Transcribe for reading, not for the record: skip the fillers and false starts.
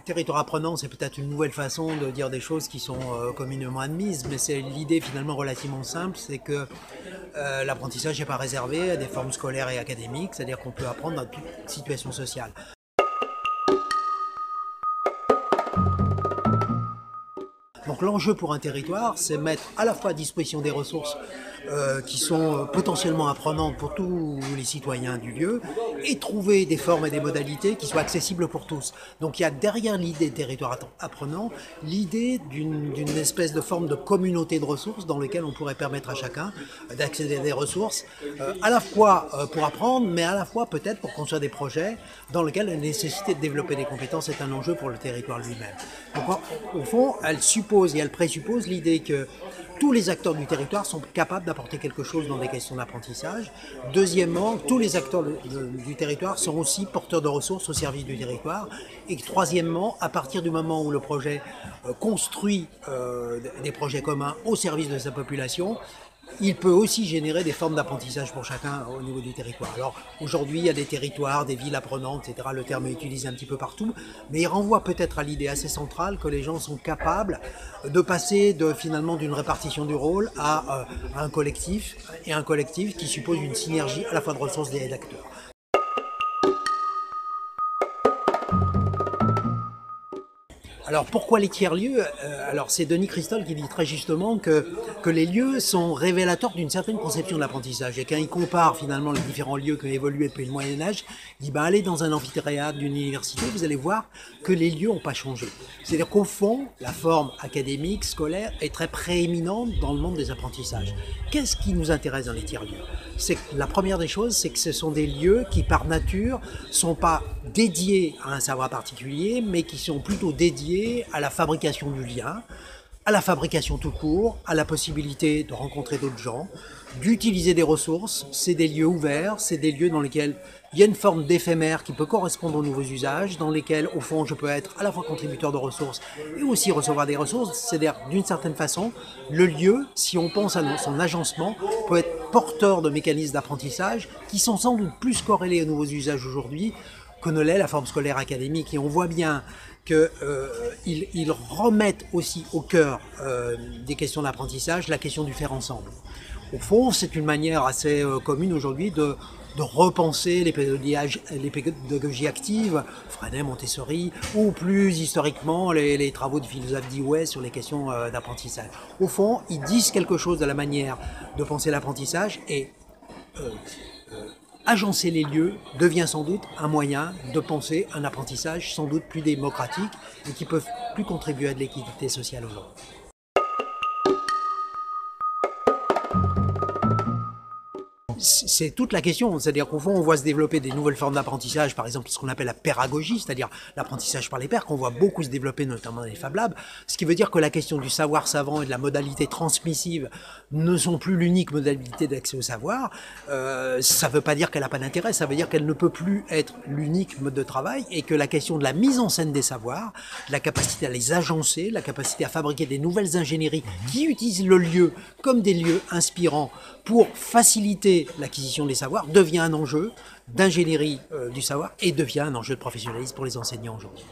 territoire apprenant, c'est peut-être une nouvelle façon de dire des choses qui sont communément admises, mais c'est l'idée finalement relativement simple, c'est que l'apprentissage n'est pas réservé à des formes scolaires et académiques, c'est-à-dire qu'on peut apprendre dans toute situation sociale. Donc l'enjeu pour un territoire, c'est mettre à la fois à disposition des ressources qui sont potentiellement apprenantes pour tous les citoyens du lieu et trouver des formes et des modalités qui soient accessibles pour tous. Donc il y a derrière l'idée de territoire apprenant l'idée d'une espèce de forme de communauté de ressources dans laquelle on pourrait permettre à chacun d'accéder à des ressources à la fois pour apprendre mais à la fois peut-être pour construire des projets dans lesquels la nécessité de développer des compétences est un enjeu pour le territoire lui-même. Donc au fond, elle suppose et elle présuppose l'idée que tous les acteurs du territoire sont capables d'apporter quelque chose dans des questions d'apprentissage. Deuxièmement, tous les acteurs du territoire sont aussi porteurs de ressources au service du territoire. Et troisièmement, à partir du moment où le projet construit des projets communs au service de sa population, il peut aussi générer des formes d'apprentissage pour chacun au niveau du territoire. Alors aujourd'hui, il y a des territoires, des villes apprenantes, etc. Le terme est utilisé un petit peu partout, mais il renvoie peut-être à l'idée assez centrale que les gens sont capables de passer finalement d'une répartition du rôle à un collectif, et un collectif qui suppose une synergie à la fois de ressources et d'acteurs. Alors pourquoi les tiers-lieux? Alors c'est Denis Christol qui dit très justement que les lieux sont révélateurs d'une certaine conception de l'apprentissage. Et quand il compare finalement les différents lieux qui ont évolué depuis le Moyen-Âge, il dit allez dans un amphithéâtre d'une université, vous allez voir que les lieux n'ont pas changé. C'est-à-dire qu'au fond, la forme académique, scolaire est très prééminente dans le monde des apprentissages. Qu'est-ce qui nous intéresse dans les tiers-lieux? C'est que la première des choses, c'est que ce sont des lieux qui par nature ne sont pas dédiés à un savoir particulier, mais qui sont plutôt dédiés à la fabrication du lien, à la fabrication tout court, à la possibilité de rencontrer d'autres gens, d'utiliser des ressources. C'est des lieux ouverts, c'est des lieux dans lesquels il y a une forme d'éphémère qui peut correspondre aux nouveaux usages, dans lesquels, au fond, je peux être à la fois contributeur de ressources et aussi recevoir des ressources. C'est-à-dire, d'une certaine façon, le lieu, si on pense à son agencement, peut être porteur de mécanismes d'apprentissage qui sont sans doute plus corrélés aux nouveaux usages aujourd'hui que ne l'est la forme scolaire académique. Et on voit bien qu'ils remettent aussi au cœur des questions d'apprentissage la question du faire ensemble. Au fond, c'est une manière assez commune aujourd'hui de repenser les pédagogies actives, Freinet, Montessori, ou plus historiquement les travaux du philosophe Dewey sur les questions d'apprentissage. Au fond, ils disent quelque chose de la manière de penser l'apprentissage et agencer les lieux devient sans doute un moyen de penser un apprentissage sans doute plus démocratique et qui peut plus contribuer à de l'équité sociale aujourd'hui. C'est toute la question, c'est-à-dire qu'au fond on voit se développer des nouvelles formes d'apprentissage, par exemple ce qu'on appelle la pédagogie, c'est-à-dire l'apprentissage par les pairs, qu'on voit beaucoup se développer notamment dans les Fab Labs, ce qui veut dire que la question du savoir savant et de la modalité transmissive ne sont plus l'unique modalité d'accès au savoir. Ça ne veut pas dire qu'elle n'a pas d'intérêt, ça veut dire qu'elle ne peut plus être l'unique mode de travail et que la question de la mise en scène des savoirs, la capacité à les agencer, la capacité à fabriquer des nouvelles ingénieries qui utilisent le lieu comme des lieux inspirants pour faciliter l'acquisition des savoirs devient un enjeu d'ingénierie du savoir et devient un enjeu de professionnalisme pour les enseignants aujourd'hui.